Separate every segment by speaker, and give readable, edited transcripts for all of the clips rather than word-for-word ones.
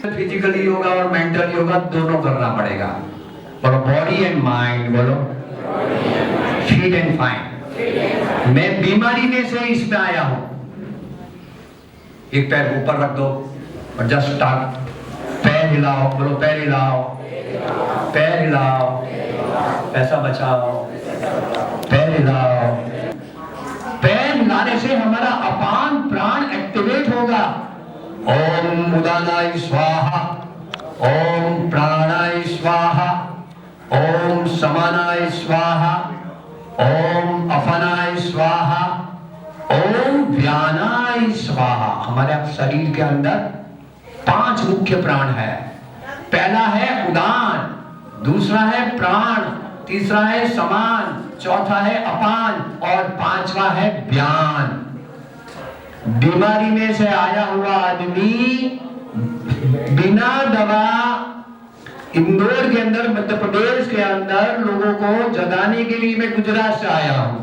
Speaker 1: Physically yoga और mental yoga दोनों करना पड़ेगा। बोलो बॉडी एंड माइंड, बोलो फिट एंड फाइन। मैं बीमारी में से इसमें आया हूं। एक पैर ऊपर रख दो और जस्ट स्टार्ट। पैर हिलाओ, बोलो पैर हिलाओ, पैर हिलाओ, पैसा बचाओ, पैर हिलाओ। पैर हिलाने से हमारा अपान प्राण एक्टिवेट होगा। ओम उदानाय स्वाहा, ओम प्राणाय स्वाहा, ओम समानाय स्वाहा, ओम अफनाय स्वाहा, ओम व्यानाय स्वाहा। हमारे शरीर के अंदर 5 मुख्य प्राण है। पहला है उदान, दूसरा है प्राण, तीसरा है समान, चौथा है अपान और 5वां है व्यान। बीमारी में से आया हुआ आदमी बिना दवा इंदौर के अंदर, मध्य प्रदेश के अंदर लोगों को जगाने के लिए मैं गुजरात से आया हूं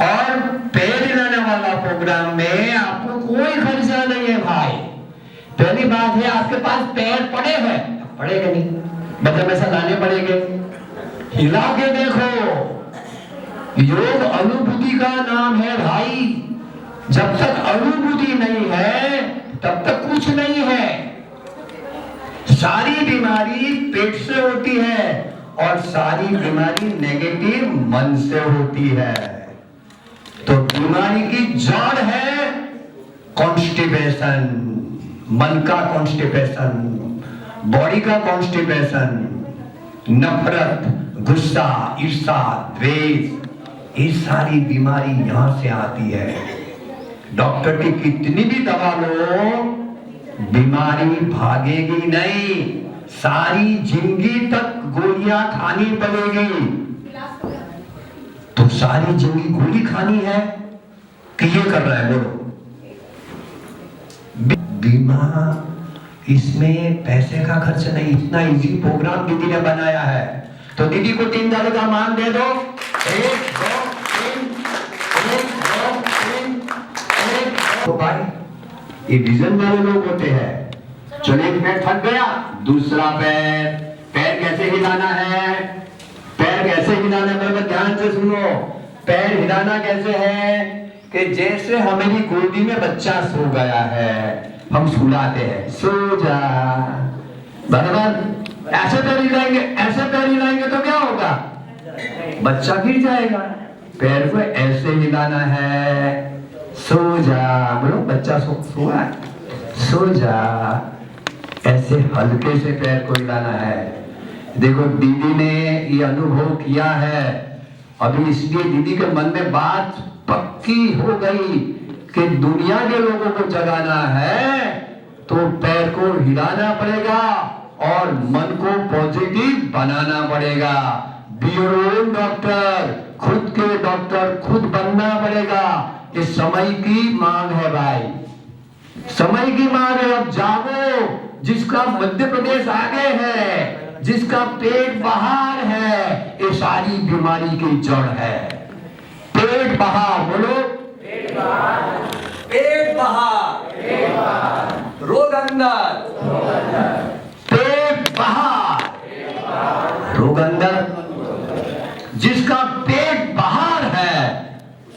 Speaker 1: और पैर हिलाने वाला प्रोग्राम में आपको कोई खर्चा नहीं है भाई। पहली बात है आपके पास पैर पड़े हैं, पड़ेगा नहीं मतलब ऐसा लाने पड़ेंगे। हिला के देखो। योग अनुभूति का नाम है भाई। जब तक अनुभूति नहीं है तब तक कुछ नहीं है। सारी बीमारी पेट से होती है और सारी बीमारी नेगेटिव मन से होती है। तो बीमारी की जड़ है कॉन्स्टिपेशन, मन का कॉन्स्टिपेशन, बॉडी का कॉन्स्टिपेशन, नफरत, गुस्सा, ईर्ष्या, द्वेष, ये सारी बीमारी यहां से आती है। डॉक्टर की कितनी भी दवा लो, बीमारी भागेगी नहीं। सारी जिंदगी तक गोलियां खानी पड़ेगी। तो सारी जिंदगी गोली खानी है कि ये कर रहा है, बोलो। बीमा, इसमें पैसे का खर्च नहीं। इतना इजी प्रोग्राम दीदी ने बनाया है। तो दीदी को $3 का मान दे दो। 1 2 3, 1 2 3, 1 2। भाई ये विजन वाले लोग होते हैं। चलो एक पैर थक गया, दूसरा पैर। पैर कैसे हिलाना है, पैर कैसे हिलाना है, बराबर ध्यान से सुनो। पैर हिलाना कैसे है कि जैसे हमारी गोदी में बच्चा सो गया है, हम सुलाते हैं, सो जा, बराबर। ऐसे पैर हिलाएंगे, ऐसे पैर हिलाएंगे तो क्या होगा, बच्चा गिर जाएगा। पैर को ऐसे हिलाना है, सो जा, बोलो बच्चा सोया, सो जा। ऐसे हल्के से पैर को हिलाना है। देखो दीदी ने ये अनुभव किया है, अभी इसलिए दीदी के मन में बात पक्की हो गई कि दुनिया के लोगों को जगाना है तो पैर को हिलाना पड़ेगा और मन को पॉजिटिव बनाना पड़ेगा। बी योर ओन डॉक्टर, खुद के डॉक्टर खुद बनना पड़ेगा। ये समय की मांग है भाई, समय की मांग है। अब जागो। जिसका मध्य प्रदेश आगे है, जिसका पेट बाहर है, ये सारी बीमारी की जड़ है। पेट बाहर, बोलो पेट बाहर, पेट बाहर, रोग अंदर, पेट बाहर, रोग अंदर। जिसका पेट बाहर है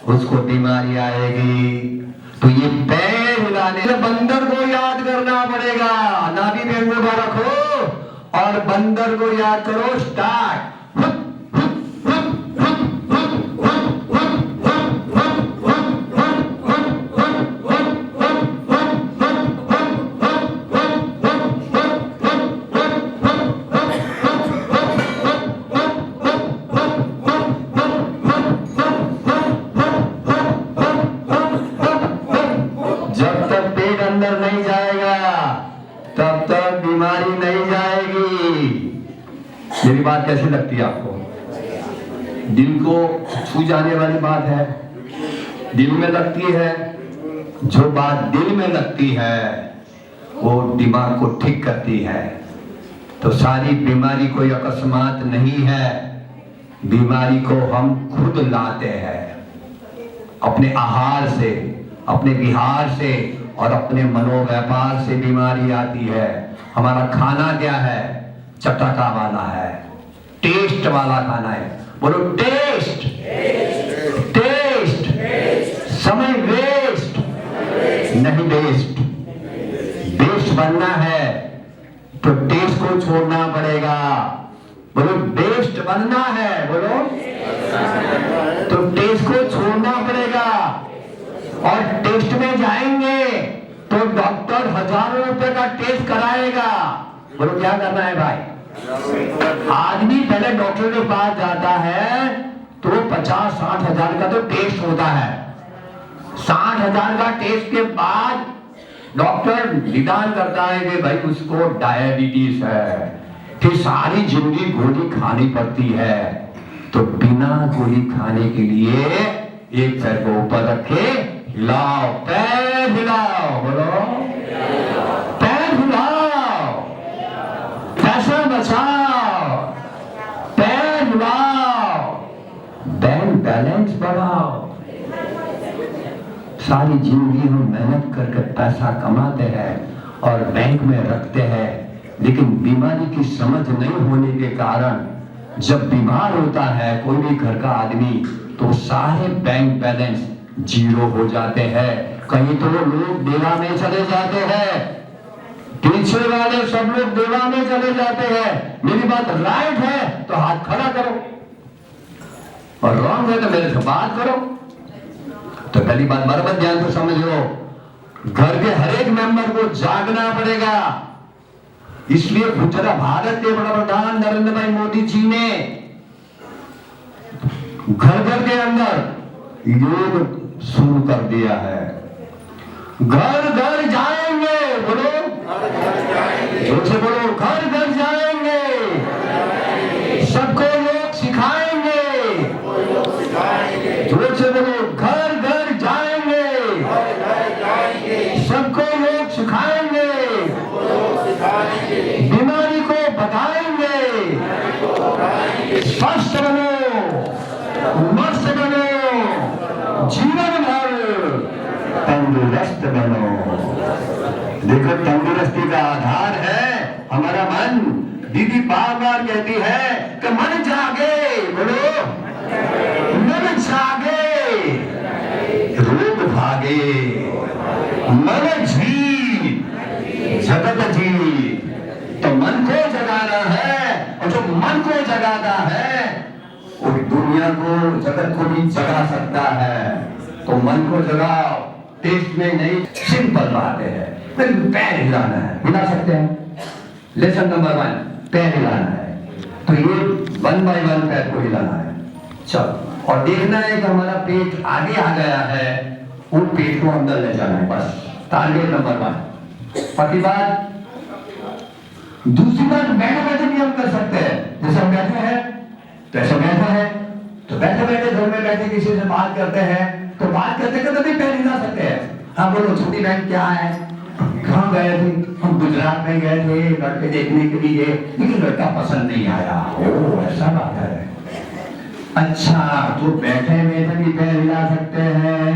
Speaker 1: उसको बीमारी आएगी। तो ये पैर हिलाने से बंदर को याद करना पड़ेगा। नाभि में अंगूठा रखो और बंदर को याद करो। स्टार्ट। नहीं जाएगा तब तक बीमारी नहीं जाएगी। मेरी बात कैसी लगती है आपको? दिल को छू जाने वाली बात है, दिल में लगती है। जो बात दिल में लगती है वो दिमाग को ठीक करती है। तो सारी बीमारी कोई अकस्मात नहीं है, बीमारी को हम खुद लाते हैं अपने आहार से, अपने विहार से और अपने मनोव्यापार से बीमारी आती है। हमारा खाना क्या है? चटका वाला है, टेस्ट वाला खाना है। बोलो टेस्ट, टेस्ट, समय वेस्ट नहीं, बेस्ट। बेस्ट बनना है तो टेस्ट को छोड़ना पड़ेगा। बोलो बेस्ट बनना है, बोलो तो टेस्ट को छोड़ना पड़ेगा। और टेस्ट में जाएंगे तो डॉक्टर हजारों रुपए का टेस्ट कराएगा। बोलो क्या करना है भाई? आदमी पहले डॉक्टर के पास जाता है तो 50-60 हजार का तो टेस्ट होता है। 60 हजार का टेस्ट के बाद डॉक्टर निदान करता है कि भाई उसको डायबिटीज है, फिर सारी जिंदगी गोली खानी पड़ती है। तो बिना गोली खाने के लिए एक पैर को ऊपर रखे, हिलाओ, पैर हिलाओ, बोलो पैर हिलाओ, पैसा बचाओ, पैर हिलाओ, बैंक बैलेंस बढ़ाओ। सारी जिंदगी हम मेहनत करके पैसा कमाते हैं और बैंक में रखते हैं, लेकिन बीमारी की समझ नहीं होने के कारण जब बीमार होता है कोई भी घर का आदमी तो सारे बैंक बैलेंस जीरो हो जाते हैं। कहीं तो लोग देवा में चले जाते हैं, पीछे वाले सब लोग देवा में चले जाते हैं। मेरी बात राइट है तो हाथ खड़ा करो, और रॉन्ग है तो मेरे से बात करो। तो पहली बात बराबर ध्यान से समझ लो, घर के हर एक मेंबर को जागना पड़ेगा। इसलिए गुजरात भारत के बड़ा प्रधान नरेंद्र भाई मोदी जी ने घर घर के अंदर योग शुरू कर दिया है। घर घर जाएंगे, बोलो जोर से बोलो, घर घर जाएंगे, सबको योग सिखाएंगे। जोर से बोलो, घर घर जाएंगे, सबको योग सिखाएंगे, बीमारी को बताएंगे। स्वस्थ बनो, मस्त बनो, जीवन भर तंदुरुस्त बनो। देखो तंदुरुस्ती का आधार है हमारा मन। दीदी बार बार कहती है कि मन जागे, बोलो मन जागे, रोग भागे, मन जीत, जगत जीत। तो मन को जगाना है, और जो मन को जगाता है वो दुनिया को, जगत को भी जगा सकता है। तो मन को जगाओ, टेस्ट में नहीं, सिंपल बात है। पैर हिलाना है, हिला सकते हैं। लेसन नंबर 1, पैर हिलाना है। तो ये 1 बाय 1 पैर को हिलाना है। चलो, और देखना है कि हमारा पेट आगे आ गया है, उन पेट को अंदर ले जाना है, बस टारगेट नंबर 1। पहली बात। दूसरी बात, बैठे बैठे भी हम कर सकते हैं। जैसे हम बैठे हैं तो ऐसे बैठे हैं, तो बैठे बैठे घर में बैठे किसी से बात करते हैं तो बात करते करते भी पैर हिला सकते हैं। हाँ बोलो, छोटी बहन क्या है, कहाँ गए थे? हम गुजरात में गए थे लड़के देखने के लिए, लेकिन लड़का पसंद नहीं आया। ओ ऐसा बात है। अच्छा, तो बैठे बैठे भी पैर हिला सकते हैं।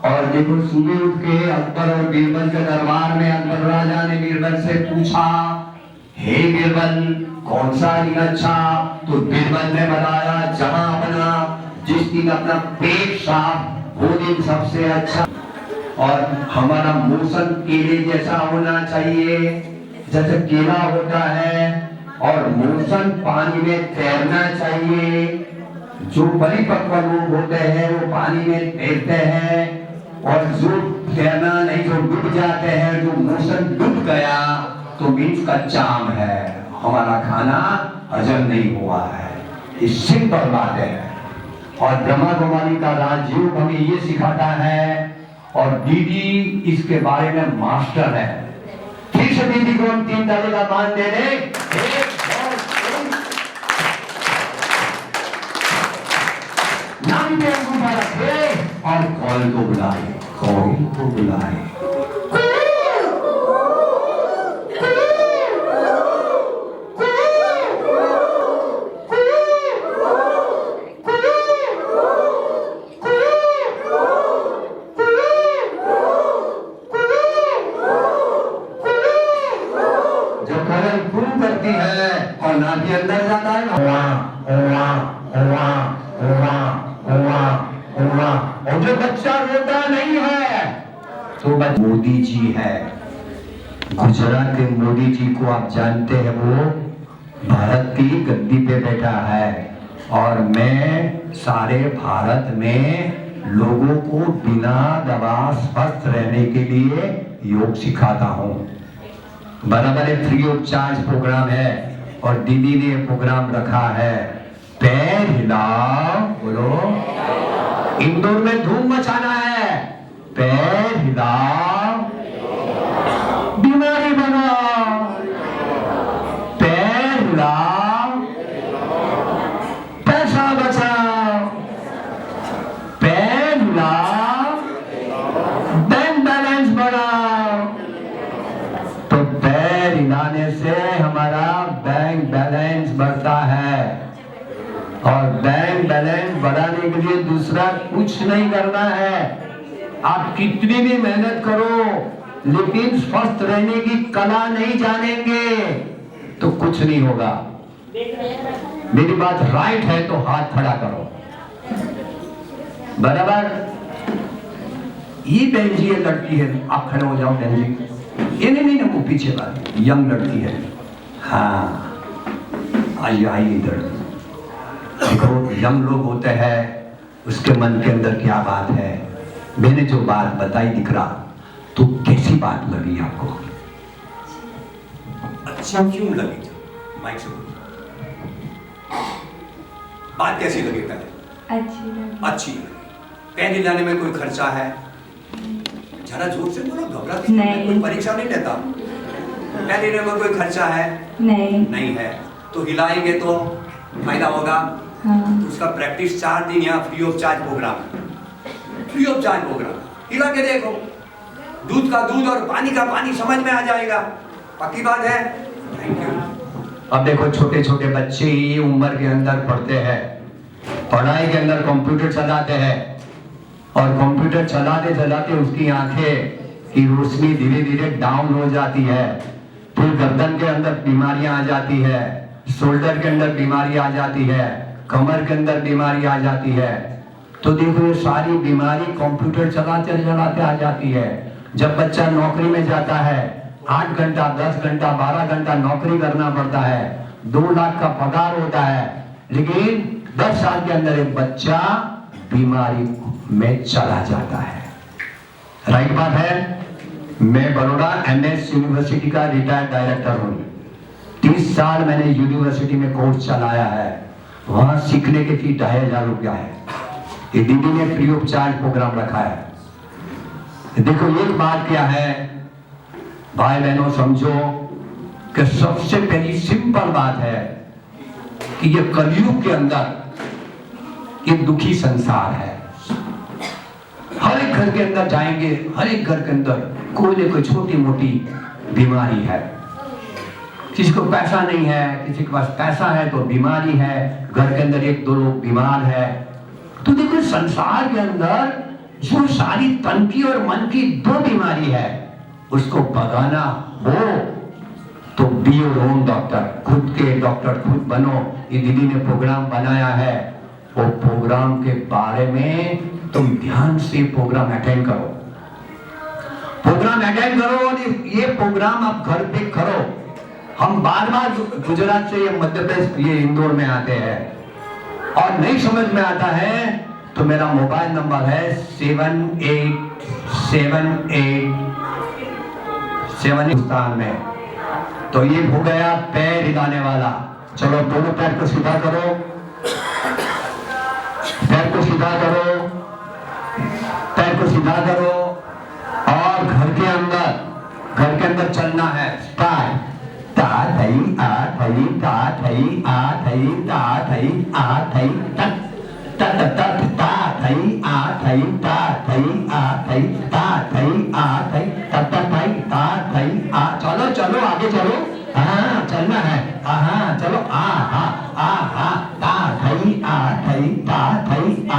Speaker 1: और देखो, सुबह उठ के अकबर और बीरबल के दरबार में अकबर राजा ने बीरबल से पूछा, हे बीरबल कौन सा दिन अच्छा? तो बीरबल ने बताया, जहां अपना जिस दिन अपना पेट साफ वो दिन सबसे अच्छा। और हमारा मोशन केले जैसा होना चाहिए, जैसे केला होता है। और मोशन पानी में तैरना चाहिए। जो परिपक्व लोग होते हैं वो पानी में तैरते हैं, और जो तैरना नहीं, जो डूब जाते हैं, जो मोशन डूब गया तो मीन्स कच्चा आम है, हमारा खाना हजम नहीं हुआ है। ये सिंपल बात है। और ब्रह्मा कुमारी का राजयोग हमें ये सिखाता है, और दीदी इसके बारे में मास्टर है। फिर से दीदी को हम 3 ताले का मान दे रहे। नाम पे अंगूठा रखे और कॉल को बुलाए, कॉल को बुलाए। जो कलर फुल करती है और नाभि अंदर जाता है ना, और जो बच्चा रोता नहीं है तो मोदी जी है। गुजरात के मोदी जी को आप जानते हैं, वो भारत की गद्दी पे बैठा है और मैं सारे भारत में लोगों को बिना दवा स्वस्थ रहने के लिए योग सिखाता हूँ। बराबर है, फ्री ऑफ चार्ज प्रोग्राम है और दीदी ने प्रोग्राम रखा है पैर हिलाओ, बोलो इंदौर में धूम मचाना है। पैर हिलाओ, बीमारी बनाओ, पैर हिलाओ, पैसा बचाओ, पैर हिलाओ, बैंक बैलेंस बढ़ाओ। तो पैर हिलाने से हमारा बैंक बैलेंस बढ़ता है और बैंक बैलेंस बढ़ाने के लिए दूसरा कुछ नहीं करना है। आप कितनी भी मेहनत करो लेकिन स्वस्थ रहने की कला नहीं जानेंगे तो कुछ नहीं होगा। मेरी बात राइट है तो हाथ खड़ा करो, बराबर। ये बहन जी, ये लड़की है, आप खड़े हो जाओ बहन जी। ये नहीं वो पीछे बात यंग लड़की है। हाँ आइए इधर देखो, यंग लोग होते हैं उसके मन के अंदर क्या बात है। मैंने जो बात बताई दिख रहा, तो कैसी बात लगी आपको? अच्छी क्यों लगी? माइक से बात कैसी लगी? पहले अच्छी लगी। पैन हिलाने में कोई खर्चा है? जरा जोर से बोलो, घबराती नहीं। कोई परीक्षा नहीं लेता। पैन हिलाने में कोई खर्चा है? नहीं है। तो हिलाएंगे तो फायदा होगा। तो उसका प्रैक्टिस 4 दिन यहाँ फ्री ऑफ चार्ज प्रोग्राम है। फ्री ऑफ चार्ज प्रोग्राम हिला के देखो, दूध का दूध और पानी का पानी समझ में आ जाएगा। पक्की बात है। Thank you. अब देखो, छोटे छोटे बच्चे ये उम्र के अंदर पढ़ते हैं, पढ़ाई के अंदर कंप्यूटर चलाते हैं और कंप्यूटर चलाते चलाते उसकी आंखें की रोशनी धीरे धीरे डाउन हो जाती है। फिर गर्दन के अंदर बीमारियां आ जाती है, शोल्डर के अंदर बीमारी आ जाती है, कमर के अंदर बीमारी आ जाती है। तो देखो, ये सारी बीमारी कंप्यूटर चलाते चलाते आ जाती है। जब बच्चा नौकरी में जाता है, 8 घंटा 10 घंटा 12 घंटा नौकरी करना पड़ता है, 2 लाख का पगार होता है, लेकिन 10 साल के अंदर एक बच्चा बीमारी में चला जाता है। राइट बात है। मैं बड़ौदा MS यूनिवर्सिटी का रिटायर्ड डायरेक्टर हूँ। 30 साल मैंने यूनिवर्सिटी में कोर्स चलाया है। वहां सीखने की फीस 2,500 रुपया है। ये दीदी ने फ्री ऑफ चार्ज प्रोग्राम रखा है। देखो, एक बात क्या है भाई बहनों, समझो कि सबसे पहली सिंपल बात है कि ये कलयुग के अंदर ये दुखी संसार है। हर एक घर के अंदर जाएंगे, हर एक घर के अंदर कोई न कोई छोटी मोटी बीमारी है। किसी को पैसा नहीं है, किसी के पास पैसा है तो बीमारी है, घर के अंदर 1-2 लोग बीमार है। तो देखो, संसार के अंदर जो सारी तन की और मन की 2 बीमारी है, उसको भगाना हो तो बी योर ओन डॉक्टर, खुद के डॉक्टर खुद बनो। ये दीदी ने प्रोग्राम बनाया है, वो प्रोग्राम के बारे में तुम ध्यान से प्रोग्राम अटेंड करो। प्रोग्राम अटेंड करो और ये प्रोग्राम आप घर पे करो। हम बार बार गुजरात से ये मध्य प्रदेश ये इंदौर में आते हैं और नहीं समझ में आता है तो मेरा मोबाइल नंबर है 7878 हिंदुस्तान में। तो ये हो गया पैर हिलाने वाला। चलो, दोनों पैर को सीधा करो, पैर को सीधा करो, पैर को सीधा करो और घर के अंदर चलना है। स्टार्ट। ता थई आ थई ता थई आ थई ता थई आ थई तत तत तत ता थई आ थई ता थई आ थई ता थई आ थई तत थई ता थई आ। चलो चलो, आगे चलो। हाँ, चलना है। हाँ, चलो। आ हा ता थई आ थई ता थई आ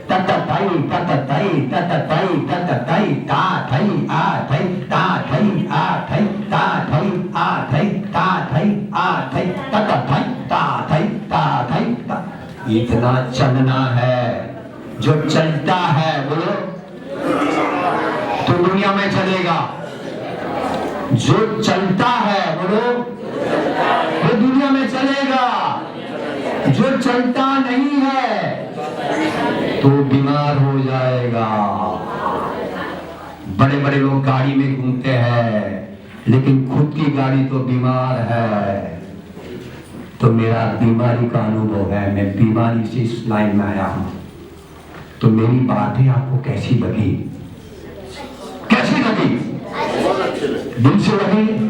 Speaker 1: तत थई तत थई तत थई तत थई ता थई आ थई ता थई आ थई ता थई आ थई इतना चलना है, जो चलता है बोलो तो दुनिया में चलेगा। जो चलता है बोलो वो दुनिया में चलेगा। जो चलता नहीं है तो बीमार हो जाएगा। बड़े बड़े लोग गाड़ी में घूमते हैं, लेकिन खुद की गाड़ी तो बीमार है। तो मेरा बीमारी का अनुभव है, मैं बीमारी से इस लाइन में आया हूं। तो मेरी बातें आपको कैसी लगी? कैसी लगी? दिल से लगी?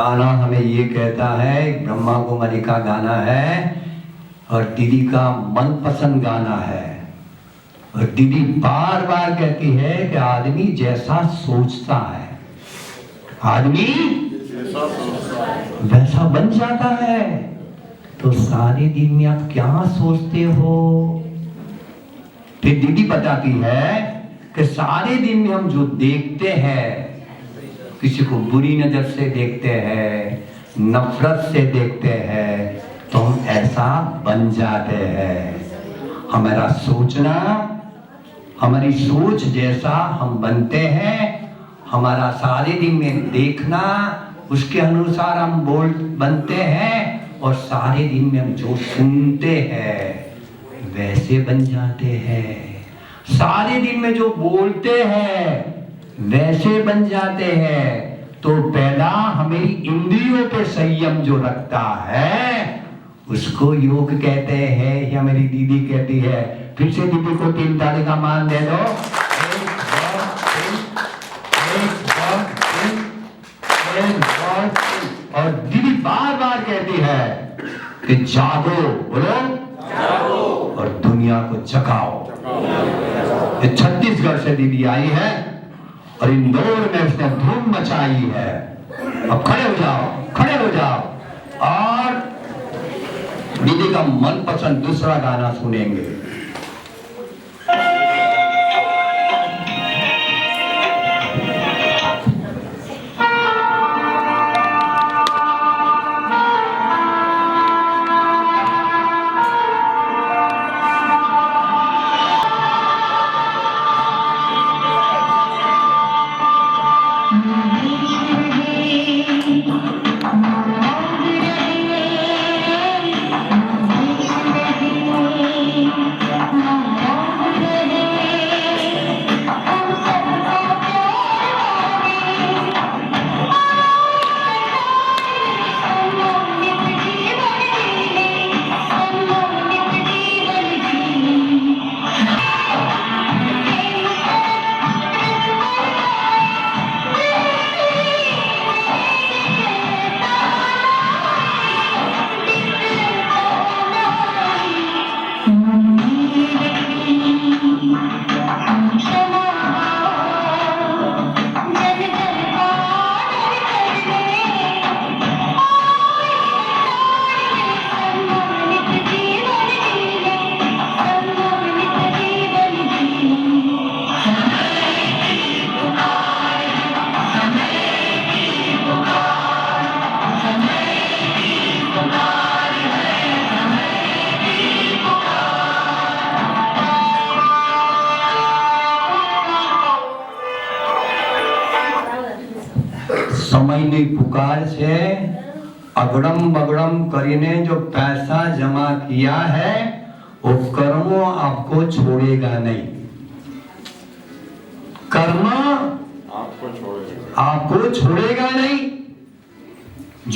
Speaker 1: गाना हमें ये कहता है, ब्रह्मा कुमारी का गाना है और दीदी का मनपसंद गाना है। और दीदी बार बार कहती है कि आदमी जैसा सोचता है आदमी वैसा बन जाता है। तो सारे दिन में आप क्या सोचते हो? फिर दीदी बताती है कि सारे दिन में हम जो देखते हैं, किसी को बुरी नजर से देखते हैं, नफरत से देखते हैं, तो हम ऐसा बन जाते हैं। हमारा सोचना, हमारी सोच जैसा हम बनते हैं, हमारा सारे दिन में देखना उसके अनुसार हम बनते हैं, और सारे दिन में हम जो सुनते हैं वैसे बन जाते हैं। सारे दिन में जो बोलते हैं वैसे बन जाते हैं। तो पहला हमें इंद्रियों पे संयम जो रखता है उसको योग कहते हैं, या मेरी दीदी कहती है। फिर से दीदी को 3 ताली का मान दे दो। और दीदी बार बार कहती है कि जागो, बोलो जागो, और दुनिया को जगाओ। ये छत्तीसगढ़ से दीदी आई है और इंदौर में उसने धूम मचाई है। अब खड़े हो जाओ, खड़े हो जाओ और दीदी का मनपसंद दूसरा गाना सुनेंगे। સમયની પુકાર છે। અગડમ બગડમ કરીને जो पैसा जमा किया है वो कर्म आपको छोड़ेगा नहीं। कर्म आपको छोड़ेगा नहीं।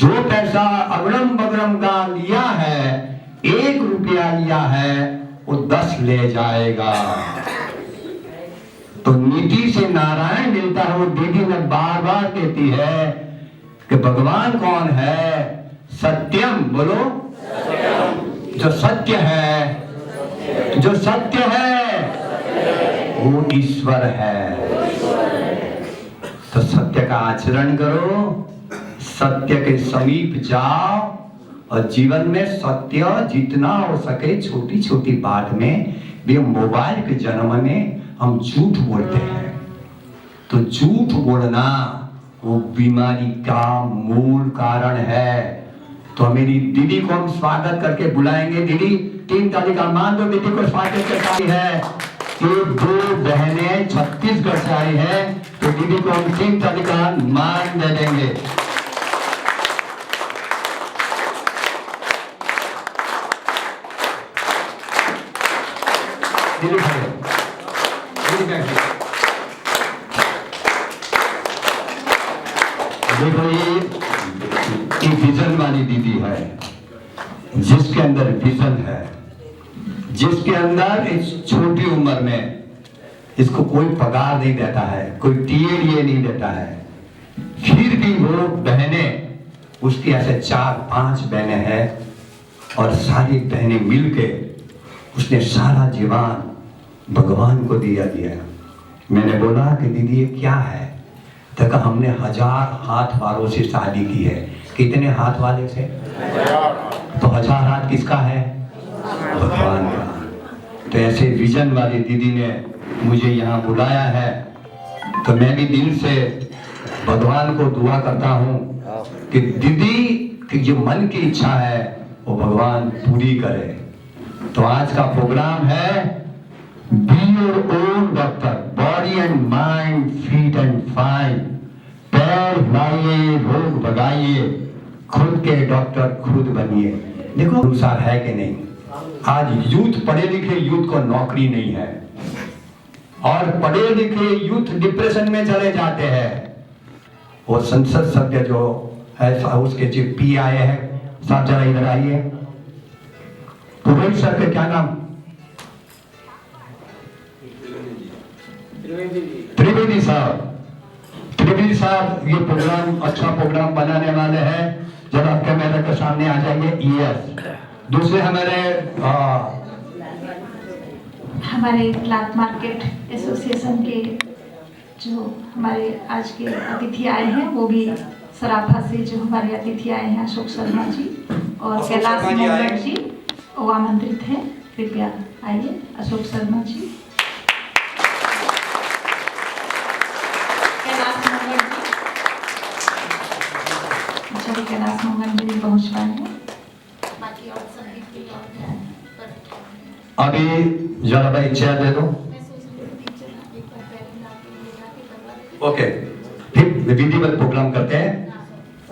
Speaker 1: जो पैसा अगड़म बगड़म का लिया है, 1 रुपया लिया है, वो 10 ले जाएगा। तो नीति से नारायण मिलता है। वो दीदी ने बार बार कहती है कि भगवान कौन है? सत्यम, बोलो सत्यम। जो सत्य है, जो सत्य है वो ईश्वर है। तो सत्य का आचरण करो, सत्य के समीप जाओ और जीवन में सत्य जितना हो सके छोटी छोटी बात में भी। मोबाइल के जन्म में हम झूठ बोलते हैं, तो झूठ बोलना वो बीमारी का मूल कारण है। तो मेरी दीदी को हम स्वागत करके बुलाएंगे। दीदी 3 ताली का मान दो। दीदी को स्वागत करती है। ये 2 बहनें छत्तीसगढ़ से आई है, तो दीदी को हम 3 ताली का मान दे देंगे। दीदी खड़े, दीदी बैठिए। देखो ये विजन वाली दीदी है, जिसके अंदर विजन है, जिसके अंदर इस छोटी उम्र में इसको कोई पगार नहीं देता है, कोई टीए नहीं देता है, फिर भी वो बहनें उसकी ऐसे 4-5 बहनें हैं और सारी बहनें मिलके उसने सारा जीवन भगवान को दिया। मैंने बोला कि दीदी ये क्या है? तो कहा हमने 1000 हाथ वालों से शादी की है। कितने हाथ वाले से? तो 1000 हाथ किसका है? भगवान का। तो ऐसे विजन वाली दीदी ने मुझे यहाँ बुलाया है, तो मैं भी दिल से भगवान को दुआ करता हूँ कि दीदी की जो मन की इच्छा है वो भगवान पूरी करे। तो आज का प्रोग्राम है be your own doctor, body and mind fit and fine. पैर हिलाइए, रोग भगाइए, खुद के डॉक्टर खुद बनिए। देखो अनुसार है कि नहीं? आज यूथ, पढ़े लिखे यूथ को नौकरी नहीं है और पढ़े लिखे यूथ डिप्रेशन में चले जाते हैं। वो संसद सभ्य जो है उसके जो पी आए हैं, साहब जरा इधर आइए। पुरोहित सर के क्या नाम? त्रिवेदी साहब। त्रिवेदी साहब ये प्रोग्राम, अच्छा प्रोग्राम बनाने वाले हैं। जब आप कैमरा के सामने आ जाइए। यस। दूसरे
Speaker 2: हमारे क्लॉथ मार्केट एसोसिएशन के जो हमारे आज के अतिथि आए हैं, वो भी सराफा से जो हमारे अतिथि आए हैं अशोक शर्मा जी और कैलाश मंगल जी, वो आमंत्रित हैं। कृपया आइए अशोक शर्मा जी, कैलाश मंगल जी। अच्छा, कैलाश मंगल जी भी पहुँच पाए हैं। बाकी और सभी
Speaker 1: अभी जरा भाई चेयर दे दो। ओके, फिर विधिवत प्रोग्राम करते हैं।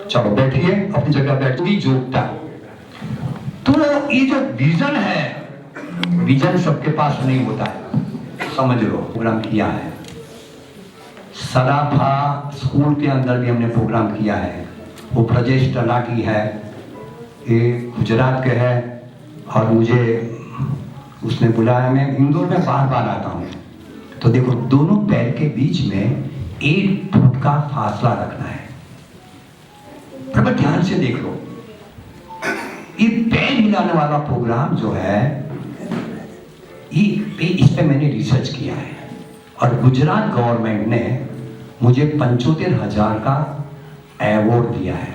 Speaker 1: चलो बैठिए, अपनी जगह बैठिए। जोगता तो ये जो विजन है, विजन सबके पास नहीं होता है, समझ लो। प्रोग्राम किया है सराफा स्कूल के अंदर भी हमने प्रोग्राम किया है। वो प्रजेश टलाकी है, ये गुजरात के है और मुझे उसने बुलाया। मैं इंदौर में बार बार आता हूँ। तो देखो दोनों पैर के बीच में 1 फुट का फासला रखना है। पर ध्यान से देख लो, ये पैर हिलाने वाला प्रोग्राम जो है इस पे मैंने रिसर्च किया है और गुजरात गवर्नमेंट ने मुझे 75,000 का अवार्ड दिया है।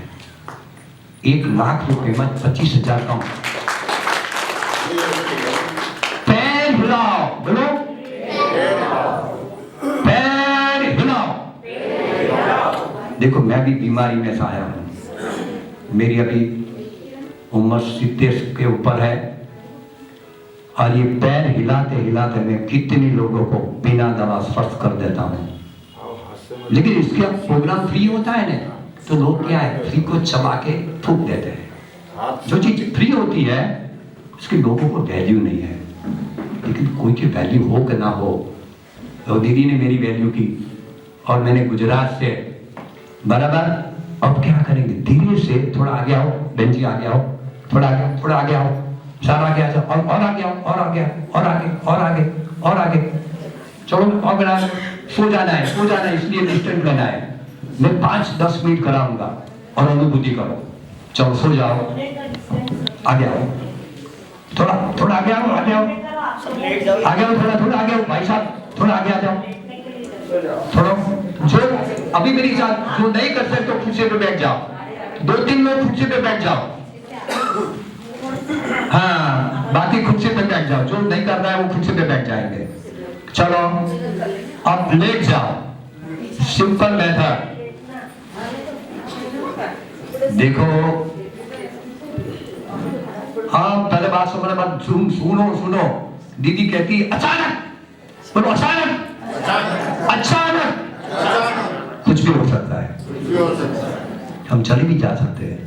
Speaker 1: 1 लाख रुपए में 25,000 का। पैर हिलाओ, बोलो पैर हिलाओ। देखो मैं भी बीमारी में से आया हूं। मेरी अभी उम्र 70 के ऊपर है और ये पैर हिलाते हिलाते मैं कितने लोगों को बिना दवा स्वस्थ कर देता हूं। लेकिन इसके अब प्रोग्राम फ्री होता है ना, तो लोग क्या है, फ्री को चबा के थूक देते हैं। जो चीज फ्री होती है उसके लोगों को वैल्यू नहीं है। लेकिन कोई की वैल्यू हो कि ना हो, तो दीदी ने मेरी वैल्यू की और मैंने गुजरात से बराबर। अब क्या करेंगे, धीरे से थोड़ा आगे आओ, बेंजी आगे आओ, थोड़ा आगे आओ, सारा आगे आ जाओ, और आगे आओ, और आगे, और आगे, और आगे, और आगे। चलो और बना, सो जाना है, इसलिए डिस्टेंस लेना है। मैं 5-10 मिनट कराऊंगा और अनुभूति करो। चलो सो जाओ, आगे आओ, थोड़ा आगे आओ, आगे आओ, थोड़ा आगे आओ भाई साहब, थोड़ा आगे आ जाओ। थोड़ा जो अभी मेरी साथ जो नहीं कर सकते तो कुर्सी पे बैठ जाओ। 2-3 लोग कुर्सी पे बैठ जाओ। हाँ, बाकी कुर्सी पे बैठ जाओ। जो नहीं कर रहा है वो कुर्सी पे बैठ जाएंगे। चलो अब लेट जाओ। Simple method. देखो हाँ, पहले बात सुनने बाद सुनो। दीदी कहती अचानक, बोलो अचानक, अचानक कुछ भी हो सकता है। हम चले भी जा सकते हैं।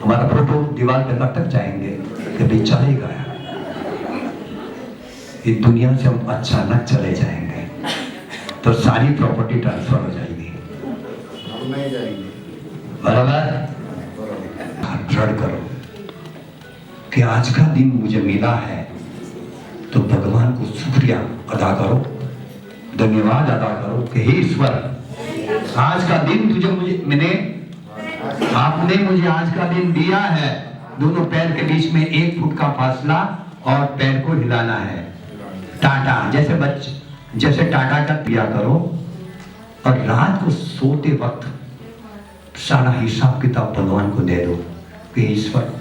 Speaker 1: हमारा फोटो दीवार पे लटक जाएंगे कि भाई चले गया। इस दुनिया से हम अचानक चले जाएंगे तो सारी प्रॉपर्टी ट्रांसफर हो जाएगी। बराबर। दृढ़ करो कि आज का दिन मुझे मिला है, तो भगवान को शुक्रिया अदा करो, धन्यवाद अदा करो कि हे ईश्वर, आज का दिन तुझे मैंने आपने मुझे आज का दिन दिया है, दोनों पैर के बीच में 1 फुट का फासला और पैर को हिलाना है। टाटा जैसे टाटा का दिया करो और रात को सोते वक्त सारा हिसाब किताब भगवान को दे दो कि ईश्वर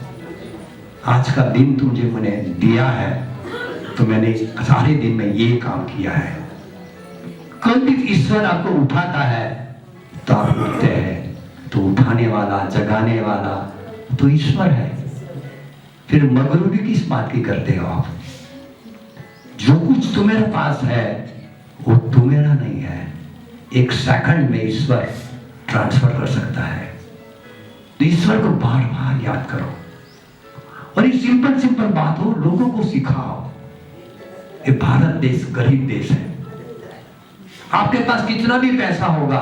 Speaker 1: आज का दिन तुझे मैंने दिया है, तो मैंने सारे दिन में ये काम किया है। कल भी ईश्वर आपको उठाता है तो आप उठते हैं, तो उठाने वाला जगाने वाला तो ईश्वर है। फिर मगरूरी किस बात की करते हो आप? जो कुछ तुम्हारे पास है वो तुम्हारा नहीं है, 1 सेकंड में ईश्वर ट्रांसफर कर सकता है। तो ईश्वर को बार बार याद करो और ये सिंपल बात हो, लोगों को सिखाओ। ये भारत देश गरीब देश है। आपके पास कितना भी पैसा होगा,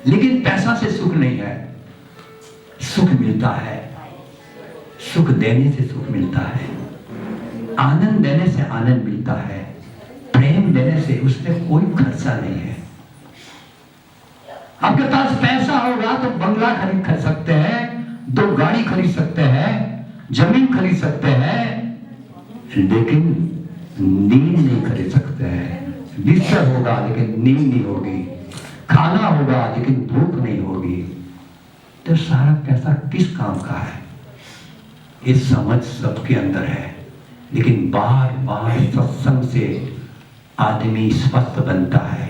Speaker 1: लेकिन पैसा से सुख नहीं है। सुख मिलता है, सुख देने से सुख मिलता है, आनंद देने से आनंद मिलता है, प्रेम देने से उसमें कोई खर्चा नहीं है। आपके पास पैसा होगा तो बंगला खरीद सकते हैं, 2 गाड़ी खरीद सकते हैं, जमीन खरीद सकते हैं, लेकिन नींद नहीं खरीद सकते हैं। बिस्तर होगा लेकिन नींद नहीं होगी, खाना होगा लेकिन भूख नहीं होगी। तो सारा पैसा किस काम का है? ये समझ सबके अंदर है, लेकिन बार बार सत्संग से आदमी स्वस्थ बनता है।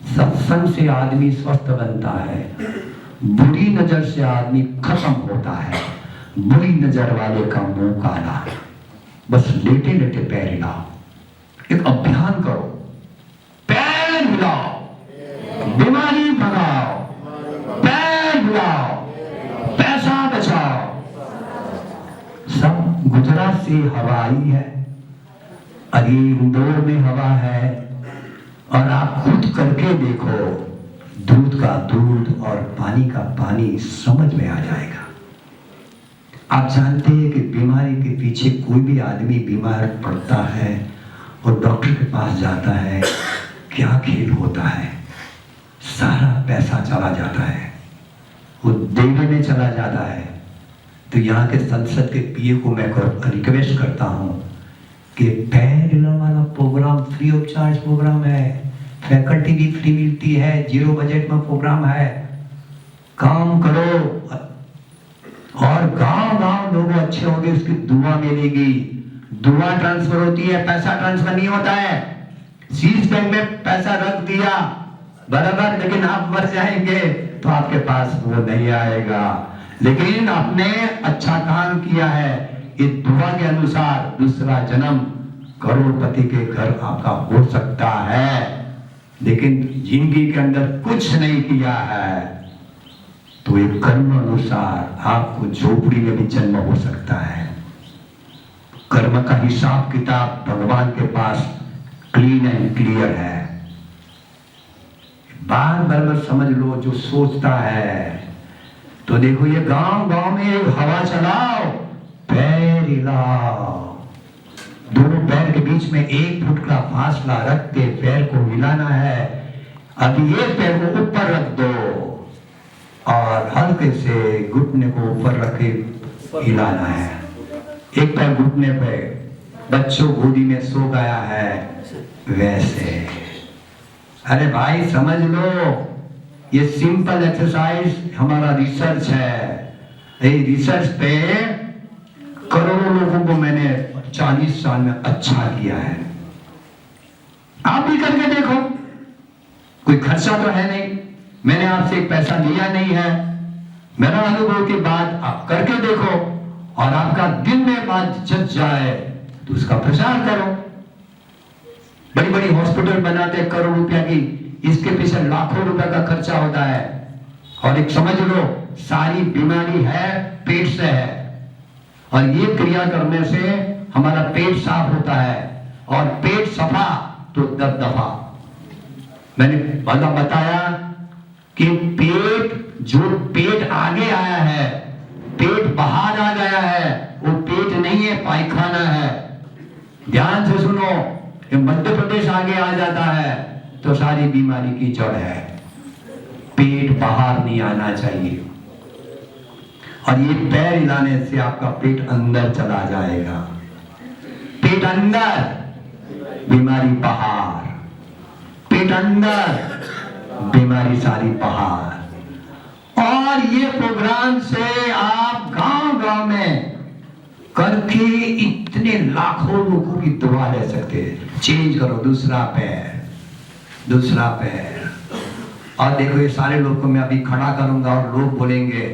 Speaker 1: सत्संग से आदमी स्वस्थ बनता है। बुरी नजर से आदमी खत्म होता है। बुरी नजर वाले का मुंह काला। बस लेटे लेटे पैर हिलाओ, एक अभियान करो, पैर हिलाओ, बीमारी भगाओ, पैर हिलाओ, पैसा बचाओ। सब गुजरात से हवा आई है, अभी इंदौर में हवा है, और आप खुद करके देखो, दूध का दूध और पानी का पानी समझ में आ जाएगा। आप जानते हैं कि बीमारी के पीछे कोई भी आदमी बीमार पड़ता है और डॉक्टर के पास जाता है, क्या खेल होता है? सारा पैसा चला जाता है, वो देने में चला जाता है। तो यहाँ के संसद के पीए को मैं रिक्वेस्ट करता हूँ कि पैर हिलाने वाला program free of charge program है, फैकल्टी भी फ्री मिलती है, 0 बजट में प्रोग्राम है। काम करो और गांव लोग अच्छे होंगे, उसकी दुआ मिलेगी। दुआ ट्रांसफर होती है, पैसा ट्रांसफर नहीं होता है। सीज बैंक में पैसा रख दिया बराबर, लेकिन आप मर जाएंगे तो आपके पास वो नहीं आएगा। लेकिन आपने अच्छा काम किया है, इस दुआ के अनुसार दूसरा जन्म करोड़पति के घर आपका हो सकता है। लेकिन जिंदगी के अंदर कुछ नहीं किया है तो एक कर्म अनुसार आपको झोपड़ी में भी जन्म हो सकता है। कर्म का हिसाब किताब भगवान के पास क्लीन एंड क्लियर है। बार बार समझ लो, जो सोचता है तो देखो, ये गांव में एक हवा चलाओ, पैर हिलाओ, दोनों पैर के बीच में 1 फुट का फासला रख के पैर को हिलाना है। अभी ये पैर को ऊपर रख दो और हल्के से घुटने को ऊपर रख के हिलाना है। एक पैर घुटने पे, बच्चों गोदी में सो गया है वैसे। अरे भाई समझ लो, ये सिंपल एक्सरसाइज हमारा रिसर्च है। ये रिसर्च पे करोड़ों लोगों को मैंने 40 साल में अच्छा किया है। आप भी करके देखो, कोई खर्चा तो है नहीं, मैंने आपसे एक पैसा लिया नहीं है। मेरा अनुभव के बाद आप करके देखो और आपका दिल में बात जच जाए तो उसका प्रचार करो। बड़ी बड़ी हॉस्पिटल बनाते करोड़ रुपया की, इसके पीछे लाखों रुपए का खर्चा होता है। और एक समझ लो, सारी बीमारी है पेट से है, और ये क्रिया करने से हमारा पेट साफ होता है, और पेट सफा तो दबदबा। मैंने बताया कि पेट आगे आया है, पेट बाहर आ गया है, वो पेट नहीं है, पायखाना है। ध्यान से सुनो, ये मध्य प्रदेश आगे आ जाता है तो सारी बीमारी की जड़ है। पेट बाहर नहीं आना चाहिए। और ये पैर हिलाने से आपका पेट अंदर चला जाएगा। पेट अंदर, बीमारी बाहर। पेट अंदर, बीमारी सारी बाहर। और ये प्रोग्राम से आप गांव-गांव में करके इतने लाखों लोगों की दुआ ले सकते हैं। चेंज करो, दूसरा पैर, दूसरा पैर। और देखो ये सारे लोग को मैं अभी खड़ा करूंगा और लोग बोलेंगे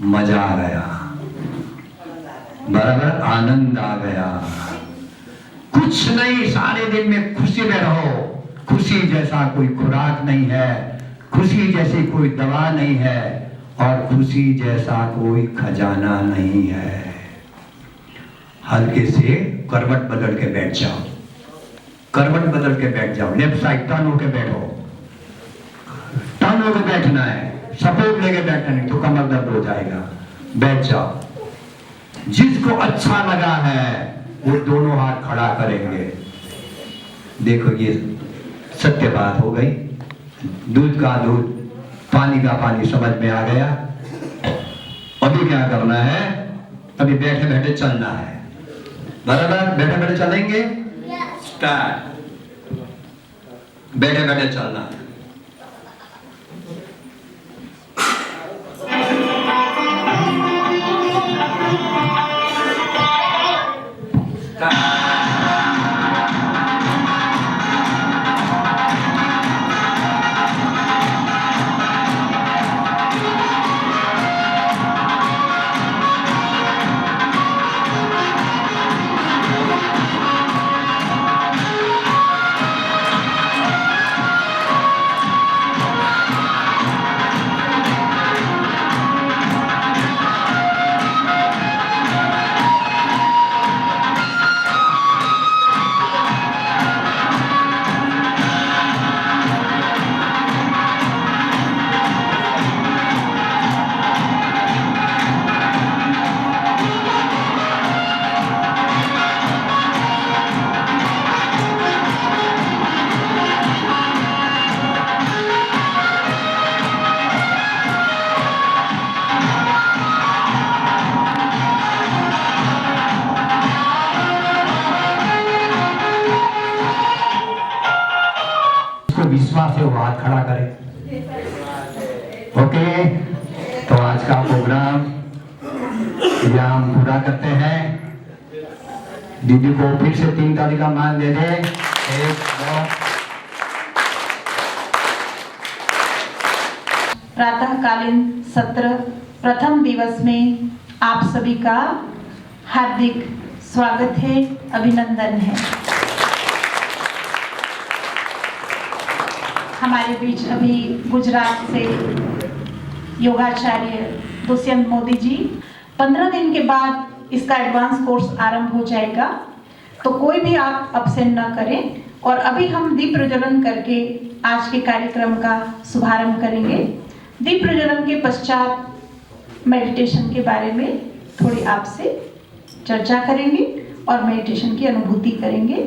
Speaker 1: मजा आ गया, बराबर आनंद आ गया। कुछ नहीं, सारे दिन में खुशी में रहो। खुशी जैसा कोई खुराक नहीं है, खुशी जैसी कोई दवा नहीं है, और खुशी जैसा कोई खजाना नहीं है। हल्के से करवट बदल के बैठ जाओ, करवट बदल के बैठ जाओ। लेफ्ट साइड टर्न होके बैठो, टर्न होके बैठना है, सपोर्ट लेके बैठना नहीं तो कमर दर्द हो जाएगा। बैठ जाओ। जिसको अच्छा लगा है वो दोनों हाथ खड़ा करेंगे। देखो ये सत्य बात हो गई। दूध का दूध, पानी का पानी समझ में आ गया। अभी क्या करना है? अभी बैठे बैठे चलना है, बराबर? बैठे बैठे चलेंगे। स्टार्ट। बैठे बैठे चलना है। विश्वास है वो हाथ खड़ा करे। ओके, तो आज का प्रोग्राम यहाँ हम पूरा करते हैं। दीदी को फिर से 3 ताली का मान दे दे। 1 2।
Speaker 2: प्रातःकालीन सत्र प्रथम दिवस में आप सभी का हार्दिक स्वागत है, अभिनंदन है। हमारे बीच अभी गुजरात से योगाचार्य दुष्यंत मोदी जी, 15 दिन के बाद इसका एडवांस कोर्स आरंभ हो जाएगा, तो कोई भी आप अब्सेंट न करें। और अभी हम दीप प्रज्वलन करके आज के कार्यक्रम का शुभारंभ करेंगे। दीप प्रज्वलन के पश्चात मेडिटेशन के बारे में थोड़ी आपसे चर्चा करेंगे और मेडिटेशन की अनुभूति करेंगे।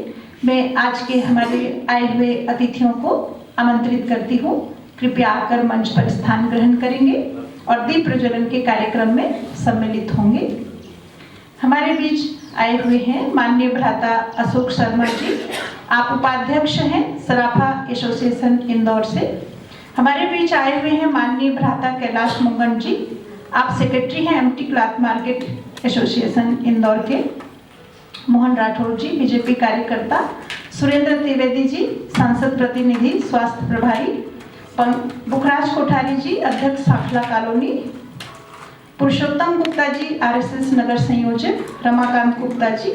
Speaker 2: मैं आज के हमारे आए हुए अतिथियों को आमंत्रित करती हूँ, कृपया आकर मंच पर स्थान ग्रहण करेंगे और दीप प्रज्वलन के कार्यक्रम में सम्मिलित होंगे। हमारे बीच आए हुए हैं माननीय भ्राता अशोक शर्मा जी, आप उपाध्यक्ष हैं सराफा एसोसिएशन इंदौर से। हमारे बीच आए हुए हैं माननीय भ्राता कैलाश मुंगन जी, आप सेक्रेटरी हैं MT cloth market association Indore के। मोहन राठौर जी, बीजेपी कार्यकर्ता। सुरेंद्र त्रिवेदी जी, सांसद प्रतिनिधि स्वास्थ्य प्रभारी। बुखराज कोठारी जी, अध्यक्ष साखला कॉलोनी। पुरुषोत्तम गुप्ता जी, आरएसएस नगर संयोजक। रमाकांत गुप्ता जी,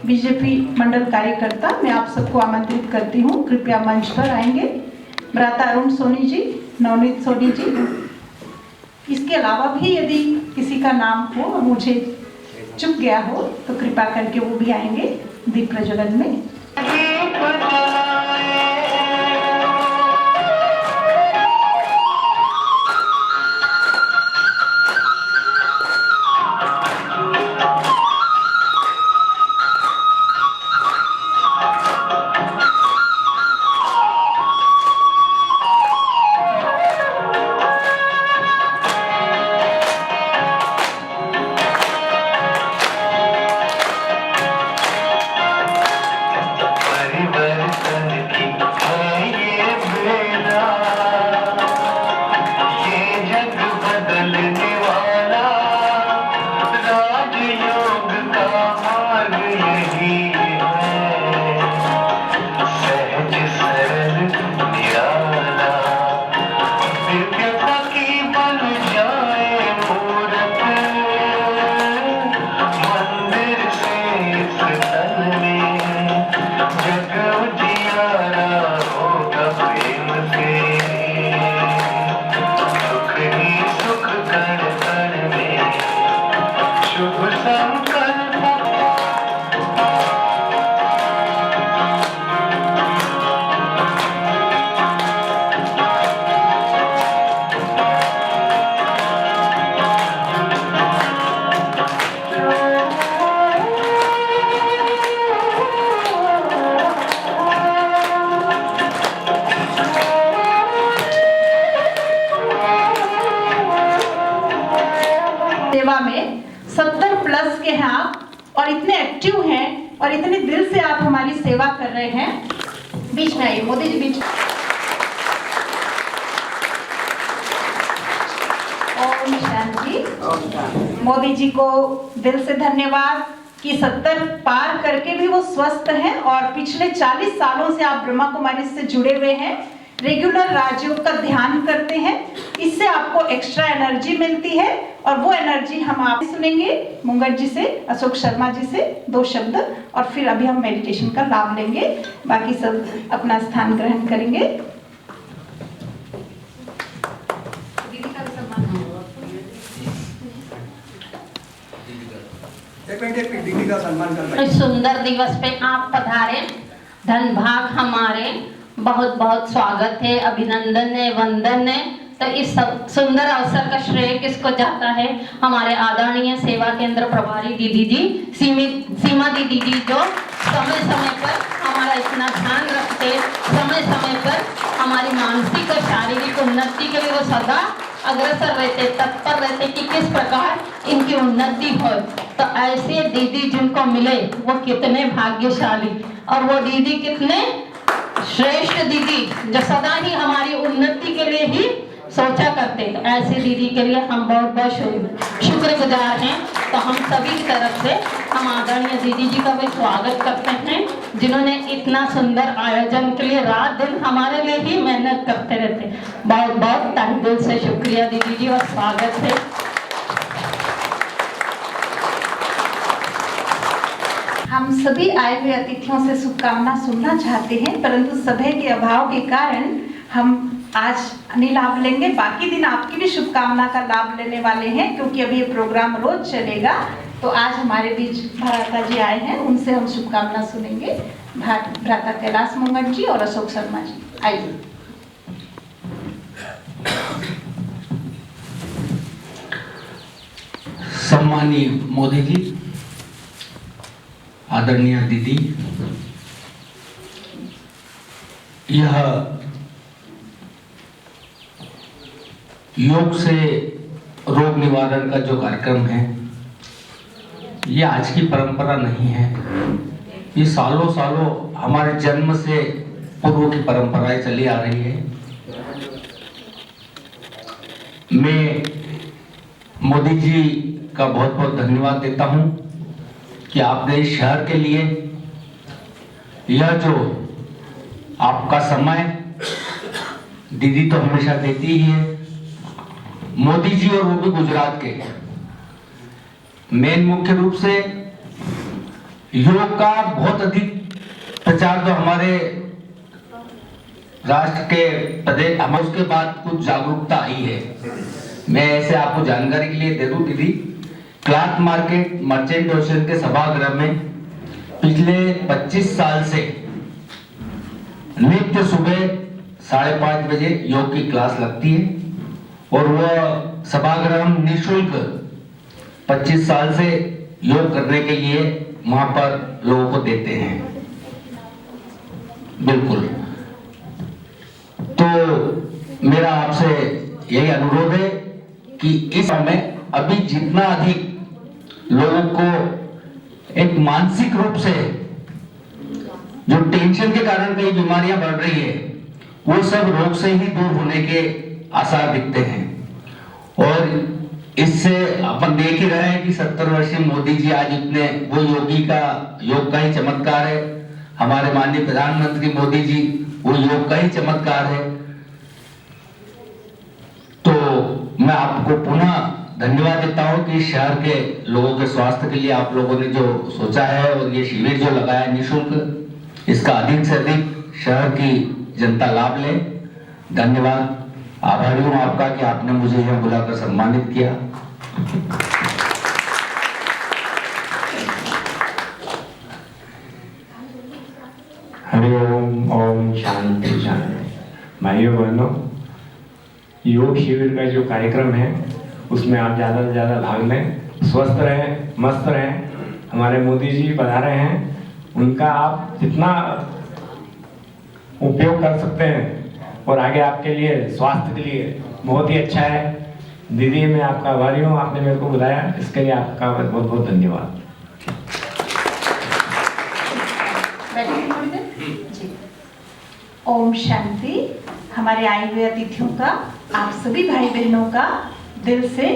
Speaker 2: बीजेपी मंडल कार्यकर्ता। मैं आप सबको आमंत्रित करती हूँ, कृपया मंच पर आएंगे। भ्राता अरुण सोनी जी, नवनीत सोनी जी। इसके अलावा भी यदि किसी का नाम हो और मुझे चुक गया हो तो कृपा करके वो भी आएंगे दीप प्रज्वलन में। 70 प्लस के हैं आप और इतने एक्टिव हैं और इतने दिल से आप हमारी सेवा कर रहे हैं। बीच में आइए मोदी जी, बीच। ओम शांति। मोदी जी को दिल से धन्यवाद कि 70 पार करके भी वो स्वस्थ हैं और पिछले 40 सालों से आप ब्रह्मा कुमारी से जुड़े हुए हैं, रेगुलर राजयोग का ध्यान करते हैं, इससे आपको एक्स्ट्रा एनर्जी मिलती है और वो एनर्जी हम आप सुनेंगे मुंगट जी से, अशोक शर्मा जी से 2 शब्द और फिर अभी हम मेडिटेशन का लाभ लेंगे। बाकी सब अपना स्थान ग्रहण करेंगे। दीदी का सम्मान।
Speaker 1: दीदी का सम्मान करना।
Speaker 3: इस सुंदर दिवस पे आप पधारे, धन भाग हमारे, बहुत बहुत स्वागत है, अभिनंदन है, वंदन है। तो इस सुंदर अवसर का श्रेय किसको जाता है? हमारे आदरणीय सेवा केंद्र प्रभारी दीदी जी, सीमा दीदी जी, जो समय समय पर हमारा इतना ध्यान रखते, समय समय पर हमारी मानसिक और शारीरिक उन्नति के लिए वो सदा अग्रसर रहते, तत्पर रहते कि किस प्रकार इनकी उन्नति हो। तो ऐसे दीदी जिनको मिले वो कितने भाग्यशाली, और वो दीदी कितने श्रेष्ठ दीदी जो सदा ही हमारी उन्नति के लिए ही सोचा करते। तो ऐसे दीदी के लिए हम बहुत बहुत शुक्रगुजार हैं। तो हम सभी की तरफ से हम आदरणीय दीदी जी का भी स्वागत करते हैं, जिन्होंने इतना सुंदर आयोजन के लिए रात दिन हमारे लिए ही मेहनत करते रहते। बहुत बहुत तहे दिल से शुक्रिया दीदी जी और स्वागत है।
Speaker 2: हम सभी आए हुए अतिथियों से शुभकामना सुनना चाहते हैं, परंतु समय के अभाव के कारण हम आज नहीं लाभ लेंगे। बाकी दिन आपकी भी शुभकामना का लाभ लेने वाले हैं, क्योंकि अभी ये प्रोग्राम रोज चलेगा। तो आज हमारे बीच भ्राता जी आए हैं, उनसे हम शुभकामना सुनेंगे। भ्राता कैलाश मुंगट जी और अशोक शर्मा जी, आइए।
Speaker 1: सम्मानीय मोदी जी, आदरणीय दीदी, यह योग से रोग निवारण का जो कार्यक्रम है, ये आज की परंपरा नहीं है। ये सालों सालों हमारे जन्म से पूर्व की परंपराएं चली आ रही है। मैं मोदी जी का बहुत बहुत धन्यवाद देता हूं कि आपने इस शहर के लिए यह जो आपका समय, दीदी तो हमेशा देती ही है, मोदी जी और वो भी गुजरात के, मेन मुख्य रूप से योग का बहुत अधिक प्रचार तो हमारे राष्ट्र के प्रदेश, हम उसके बाद कुछ जागरूकता आई है। मैं ऐसे आपको जानकारी के लिए दे दूं दीदी, क्लार्क मार्केट मर्चेंट एसोसिएशन के सभागृह में पिछले 25 साल से नित्य सुबह 5:30 बजे योग की क्लास लगती है और वह सभागृह हम निःशुल्क 25 साल से योग करने के लिए वहां पर लोगों को देते हैं। बिल्कुल। तो मेरा आपसे यही अनुरोध है कि इस समय अभी जितना अधिक लोगों को एक मानसिक रूप से जो टेंशन के कारण कई बीमारियां बढ़ रही है, वो सब रोग से ही दूर होने के आसार दिखते हैं। और इससे अपन देख ही रहे हैं कि 70 वर्षीय मोदी जी आज इतने, वो योग का ही चमत्कार है। हमारे माननीय प्रधानमंत्री मोदी जी वो योग का ही चमत्कार है। तो मैं आपको पुनः धन्यवाद देता हूं कि शहर के लोगों के स्वास्थ्य के लिए आप लोगों ने जो सोचा है और ये शिविर जो लगाया निःशुल्क, इसका अधिक से अधिक शहर की जनता लाभ ले। धन्यवाद, आभारी हूं आपका कि आपने मुझे यहां बुलाकर सम्मानित किया।
Speaker 4: हरिओम, ओम शांति शांति। भाइयों बहनों, योग शिविर का जो कार्यक्रम है उसमें आप ज़्यादा से ज़्यादा भाग लें, स्वस्थ रहें, मस्त रहें। हमारे मोदी जी पधारे हैं, उनका आप जितना उपयोग कर सकते हैं और आगे आपके लिए स्वास्थ्य के लिए बहुत ही अच्छा है। दीदी मैं आपका आभारी हूँ, आपने मेरे को बुलाया, इसके लिए आपका बहुत बहुत धन्यवाद।
Speaker 2: ओम शांति। हमारे आए हुए अतिथियों का, आप सभी भाई बहनों का दिल से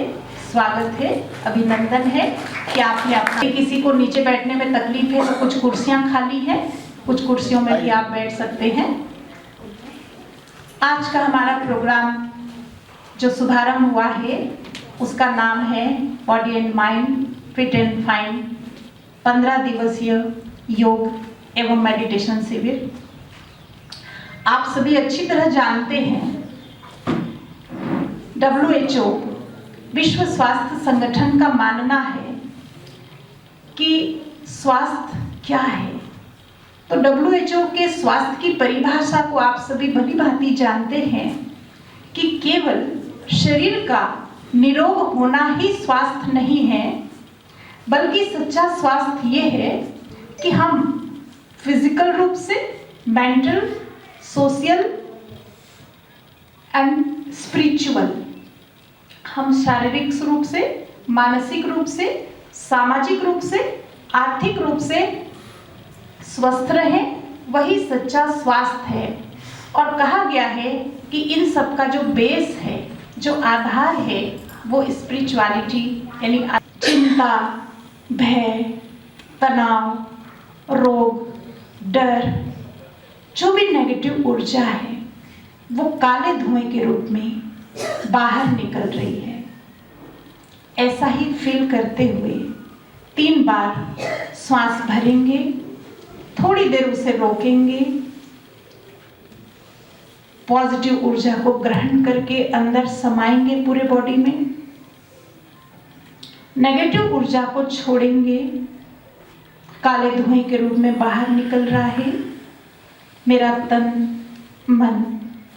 Speaker 2: स्वागत है, अभिनंदन है कि आपने अपना, किसी को नीचे बैठने में तकलीफ है तो कुछ कुर्सियां खाली हैं, कुछ कुर्सियों में भी आप बैठ सकते हैं। आज का हमारा प्रोग्राम जो शुभारंभ हुआ है उसका नाम है body and mind fit and fine 15 दिवसीय योग एवं मेडिटेशन शिविर। आप सभी अच्छी तरह जानते हैं WHO विश्व स्वास्थ्य संगठन का मानना है कि स्वास्थ्य क्या है। तो WHO के स्वास्थ्य की परिभाषा को आप सभी भली भांति जानते हैं कि केवल शरीर का निरोग होना ही स्वास्थ्य नहीं है, बल्कि सच्चा स्वास्थ्य ये है कि हम फिजिकल रूप से, मेंटल, सोशल एंड स्पिरिचुअल, हम शारीरिक रूप से, मानसिक रूप से, सामाजिक रूप से, आर्थिक रूप से स्वस्थ रहें, वही सच्चा स्वास्थ्य है। और कहा गया है कि इन सब का जो बेस है, जो आधार है, वो स्पिरिचुअलिटी यानी चिंता, भय, तनाव, रोग, डर, जो भी नेगेटिव ऊर्जा है वो काले धुएं के रूप में बाहर निकल रही है। ऐसा ही फील करते हुए 3 बार श्वास भरेंगे, थोड़ी देर उसे रोकेंगे, पॉजिटिव ऊर्जा को ग्रहण करके अंदर समाएंगे पूरे बॉडी में, नेगेटिव ऊर्जा को छोड़ेंगे, काले धुएं के रूप में बाहर निकल रहा है, मेरा तन मन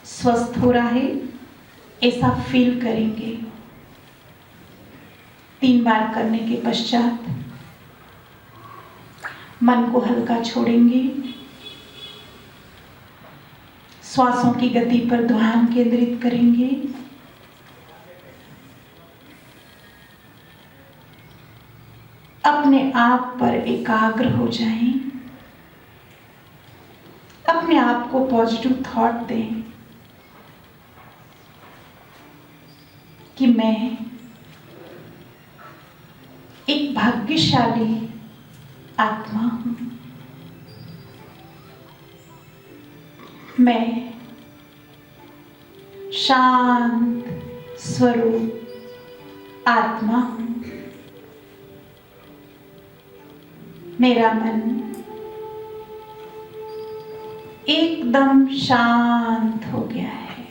Speaker 2: स्वस्थ हो रहा है, ऐसा फील करेंगे। 3 बार करने के पश्चात मन को हल्का छोड़ेंगे, श्वासों की गति पर ध्यान केंद्रित करेंगे, अपने आप पर एकाग्र हो जाएं, अपने आप को पॉजिटिव थॉट दें कि मैं एक भाग्यशाली आत्मा हूं, मैं शांत स्वरूप आत्मा हूं, मेरा मन एकदम शांत हो गया है,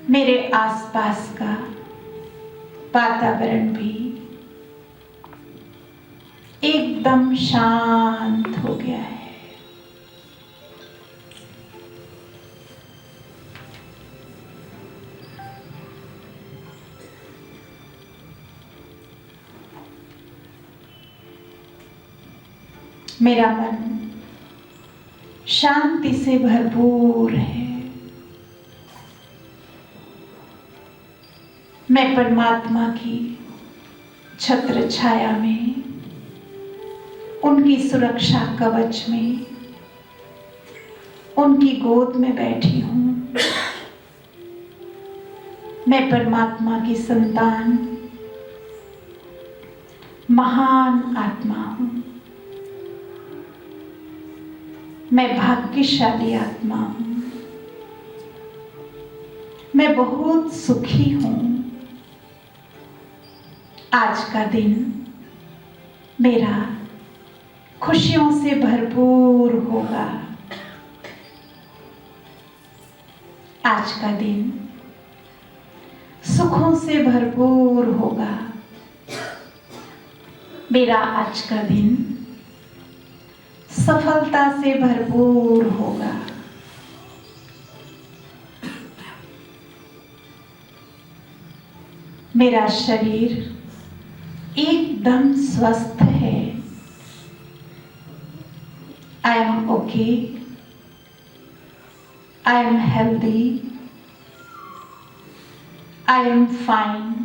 Speaker 2: मेरे आसपास का वातावरण भी एकदम शांत हो गया है। मेरा मन शांति से भरपूर है, मैं परमात्मा की छत्र छाया में, उनकी सुरक्षा कवच में, उनकी गोद में बैठी हूँ। मैं परमात्मा की संतान, महान आत्मा हूँ, मैं भाग्यशाली आत्मा हूँ, मैं बहुत सुखी हूँ। आज का दिन मेरा खुशियों से भरपूर होगा। आज का दिन सुखों से भरपूर होगा। मेरा आज का दिन सफलता से भरपूर होगा। मेरा शरीर एकदम स्वस्थ है। I am okay. I am healthy. I am fine.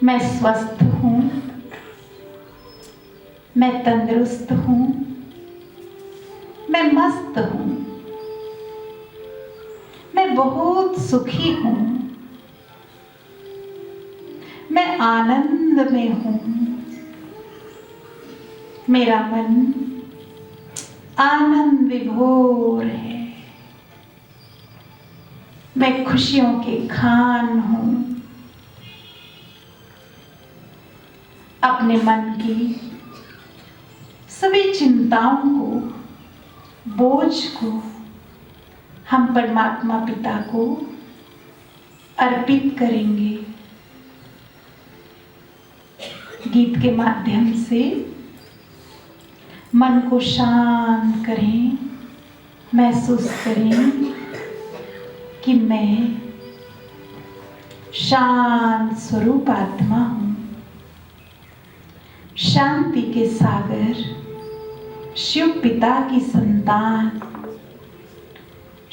Speaker 2: मैं स्वस्थ हूँ, मैं तंदुरुस्त हूँ, मैं मस्त हूँ, मैं बहुत सुखी हूँ, मैं आनंद में हूँ, मेरा मन आनंद विभोर है, मैं खुशियों के खान हूँ। अपने मन की सभी चिंताओं को, बोझ को हम परमात्मा पिता को अर्पित करेंगे। गीत के माध्यम से मन को शांत करें, महसूस करें कि मैं शांत स्वरूप आत्मा हूँ, शांति के सागर, शिव पिता की संतान,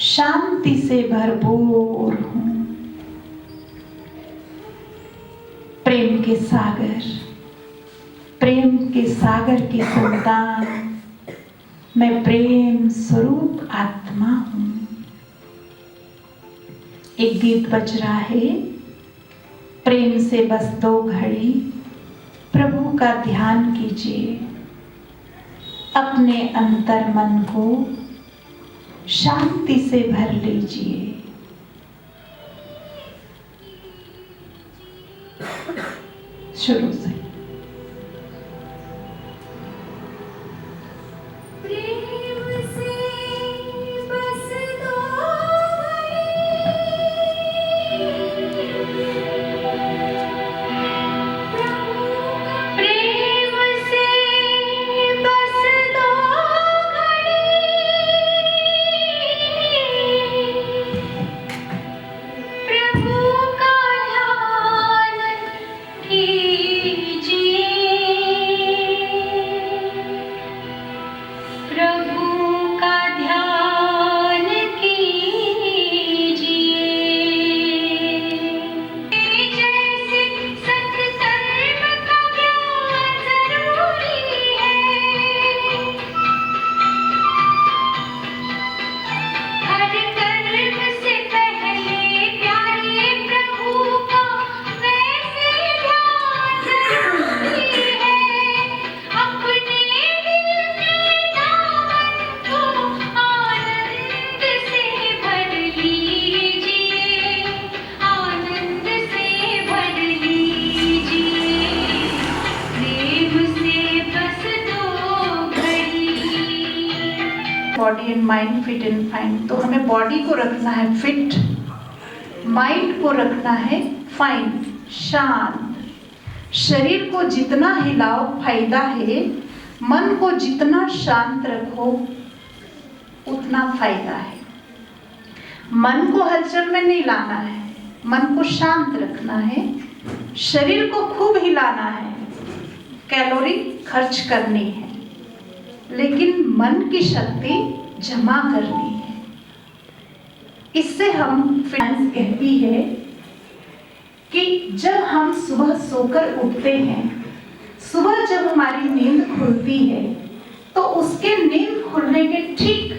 Speaker 2: शांति से भरपूर हूँ। प्रेम के सागर की संतान, मैं प्रेम स्वरूप आत्मा हूँ। एक गीत बज रहा है, प्रेम से बस 2 घड़ी प्रभु का ध्यान कीजिए, अपने अंतर मन को शांति से भर लीजिए। शुरू से body and mind fit and fine. तो हमें बॉडी को रखना है फिट, माइंड को रखना है फाइन, शांत। शरीर को जितना हिलाओ फायदा है, मन को जितना शांत रखो उतना फायदा है। मन को हलचल में नहीं लाना है, मन को शांत रखना है, शरीर को खूब हिलाना है, कैलोरी खर्च करनी है, लेकिन मन की शक्ति जमा करनी है। इससे हम फिटनेस कहती है कि जब हम सुबह सोकर उठते हैं, सुबह जब हमारी नींद खुलती है, तो उसके नींद खुलने के ठीक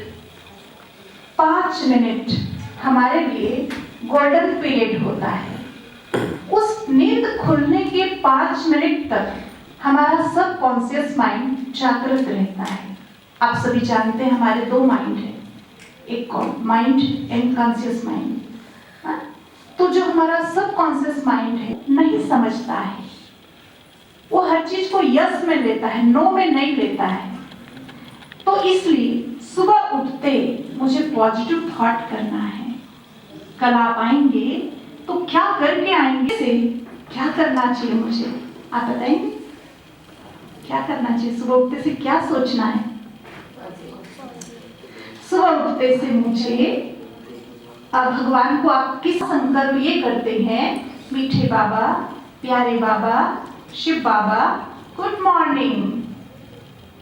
Speaker 2: 5 मिनट हमारे लिए गोल्डन पीरियड होता है। उस नींद खुलने के 5 मिनट तक हमारा सबकॉन्शियस माइंड जागृत रहता है। आप सभी जानते हैं हमारे 2 माइंड है, एक माइंड एंड कॉन्शियस माइंड। तो जो हमारा सबकॉन्शियस माइंड है नहीं समझता है, वो हर चीज को यस में लेता है, नो में नहीं लेता है। तो इसलिए सुबह उठते मुझे पॉजिटिव थॉट करना है। कल आप आएंगे तो क्या करके आएंगे, से क्या करना चाहिए मुझे, आप बताएंगे क्या करना चाहिए? सुबह उठते से क्या सोचना है? सुबह उठते से मुझे भगवान को आप किस संकल्प ये करते हैं, मीठे बाबा, प्यारे बाबा, शिव बाबा, गुड मॉर्निंग।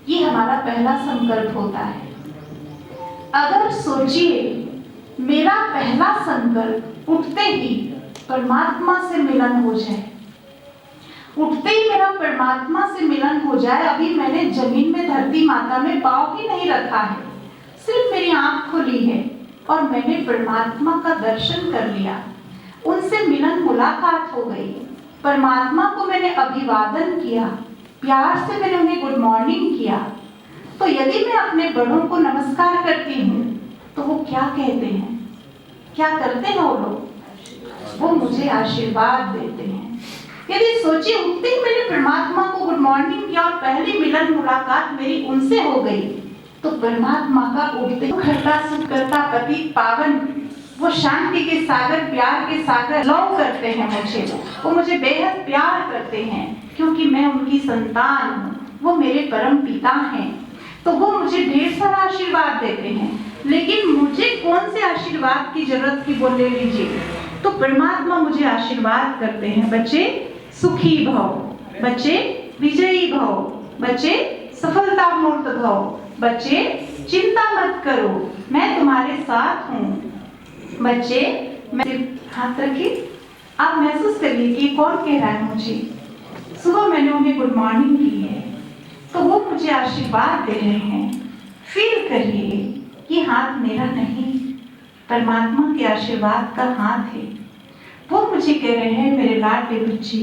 Speaker 2: ये हमारा पहला संकल्प होता है। अगर सोचिए मेरा पहला संकल्प उठते ही परमात्मा से मिलन हो जाए, उठते ही मेरा परमात्मा से मिलन हो जाए। अभी मैंने जमीन में धरती माता में पाँव भी नहीं रखा है, सिर्फ मेरी आंख खुली है और मैंने परमात्मा का दर्शन कर लिया, उनसे मिलन मुलाकात हो गई। परमात्मा को मैंने अभिवादन किया, प्यार से मैंने उन्हें गुड मॉर्निंग किया। तो यदि मैं अपने बड़ों को नमस्कार करती हूँ तो वो क्या कहते हैं, क्या करते हैं वो लोग? वो मुझे आशीर्वाद देते हैं। यदि सोचिए उठते ही मैंने परमात्मा को गुड मॉर्निंग किया और पहली मिलन मुलाकात मेरी उनसे हो गई, तो परमात्मा का उठते घरता सुख करता पति पावन, वो शांति के सागर, प्यार के सागर लव करते हैं मुझे। वो मुझे बेहद प्यार करते हैं क्योंकि मैं उनकी संतान हूँ, वो मेरे परम पिता हैं। तो वो मुझे ढेर सारा आशीर्वाद देते हैं, लेकिन मुझे कौन से आशीर्वाद की जरूरत थी वो ले लीजिए। तो परमात्मा मुझे आशीर्वाद करते हैं, बच्चे सुखी भव, बच्चे विजयी भव, बच्चे सफलता मूर्त भव, बच्चे चिंता मत करो, मैं तुम्हारे साथ हूँ। बच्चे मैं हाथ रखिए, आप महसूस करिए कि कौन कह रहा है मुझे। सुबह मैंने उन्हें गुड मॉर्निंग की है तो वो मुझे आशीर्वाद दे रहे हैं। फील करिए कि हाथ मेरा नहीं, परमात्मा के आशीर्वाद का हाथ है। वो मुझे कह रहे हैं मेरे लाडले बच्चे,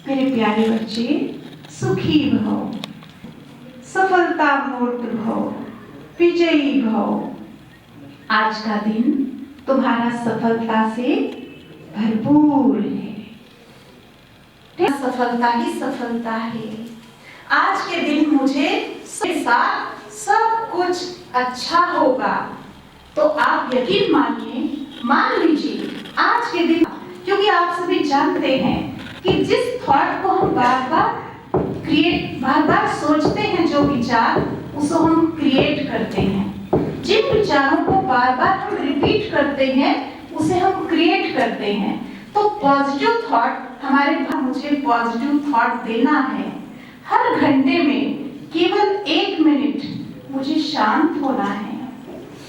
Speaker 2: मेरे प्यारे बच्चे, सुखी भव, सफलता मूर्त भव, विजयी भव। आज का दिन तुम्हारा सफलता से भरपूर है, सफलता ही सफलता है। आज के दिन मुझे साथ सब कुछ अच्छा होगा। तो आप यकीन मानिए, मान लीजिए आज के दिन, क्योंकि आप सभी जानते हैं कि जिस थॉट को हम बार बार सोचते हैं, जो विचार उसको हम क्रिएट करते हैं। जिन विचारों को बार बार हम रिपीट करते हैं उसे हम क्रिएट करते हैं। तो पॉजिटिव थॉट हमारे, मुझे पॉजिटिव थॉट देना है। हर घंटे में केवल 1 मिनट मुझे शांत होना है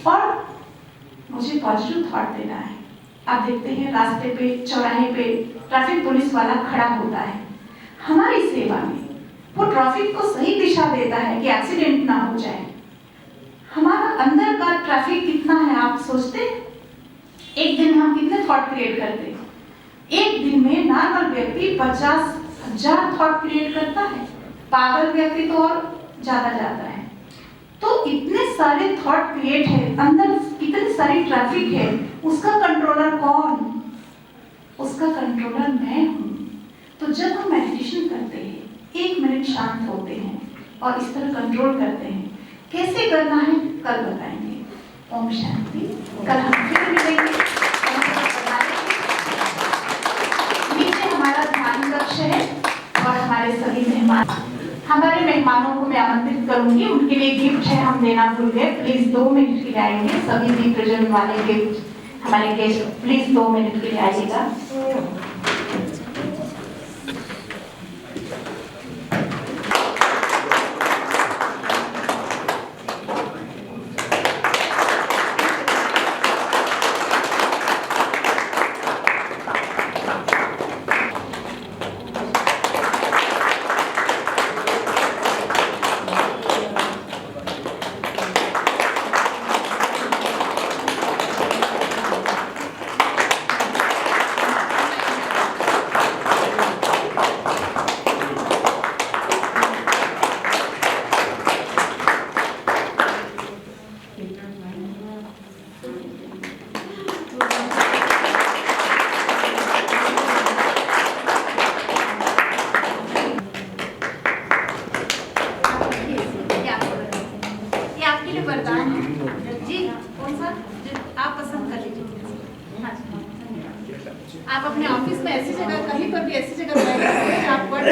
Speaker 2: और मुझे पॉजिटिव थॉट देना है। आप देखते हैं रास्ते पे, चौराहे पे ट्रैफिक पुलिस वाला खड़ा होता है हमारी सेवा में। वो ट्रैफिक को सही दिशा देता है कि एक्सीडेंट ना हो जाए। हमारा अंदर का ट्रैफिक कितना है आप सोचते हैं? एक दिन में हम कितने थॉट क्रिएट करते हैं? एक दिन में नॉर्मल व्यक्ति 50,000 थॉट क्रिएट करता है, पागल व्यक्ति तो और ज्यादा जाता है। तो इतने सारे थॉट क्रिएट है, अंदर कितनी सारी ट्रैफिक है, उसका कंट्रोलर कौन? उसका कंट्रोलर मैं हूँ। तो जब हम मेडिटेशन करते हैं, 1 मिनट शांत होते हैं और इस तरह कंट्रोल करते हैं। कैसे करना है कल बताएंगे। ओम शांति। कल हम फिर मिलेंगे। नीचे हमारा ध्यान कक्ष है और हमारे सभी मेहमान, हमारे मेहमानों को मैं आमंत्रित करूंगी, उनके लिए गिफ्ट है, हम देना भूल गए। प्लीज 2 मिनट के लिए आएंगे सभी भी प्रेजेंट वाले गिफ्ट हमारे गेस्ट, प्लीज 2 मिनट के लिए आइएगा। वरदान है जी, कौन सा आप पसंद कर लीजिए। हाँ जी, आप अपने ऑफिस में ऐसी जगह, कहीं पर भी ऐसी जगह बैठ सकते हैं आप पढ़